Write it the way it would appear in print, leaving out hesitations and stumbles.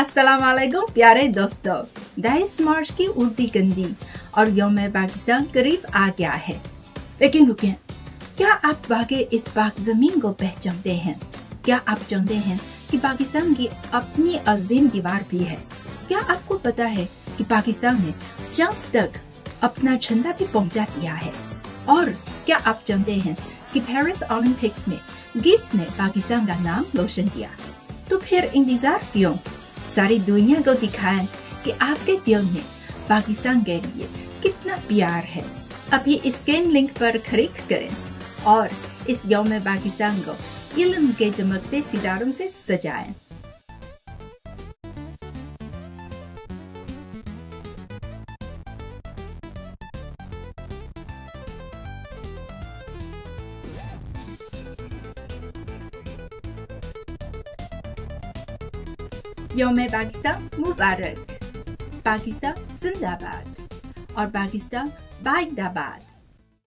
अस्सलाम वालेकुम प्यारे दोस्तों, 22 मार्च की उल्टी गंदी और यौम पाकिस्तान करीब आ गया है। लेकिन रुकिए, क्या आप वाकई इस पाक जमीन को पहचानते हैं? क्या आप जानते हैं कि पाकिस्तान की अपनी अजीम दीवार भी है? क्या आपको पता है कि पाकिस्तान ने चांद तक अपना झंडा भी पहुंचा दिया है? और क्या आप जानते हैं कि पेरिस ओलंपिक्स में गीस ने पाकिस्तान का नाम रोशन किया? तो फिर इंतजार क्यों? सारी दुनिया को दिखाएं कि आपके दिल में पाकिस्तान के लिए कितना प्यार है। अभी इस गेम लिंक पर क्लिक करें और इस यौम पाकिस्तान को इल्म के चमकते सितारों से सजाएं। यौम पाकिस्तान मुबारक। पाकिस्तान जिंदाबाद और पाकिस्तान बाइदाबाद।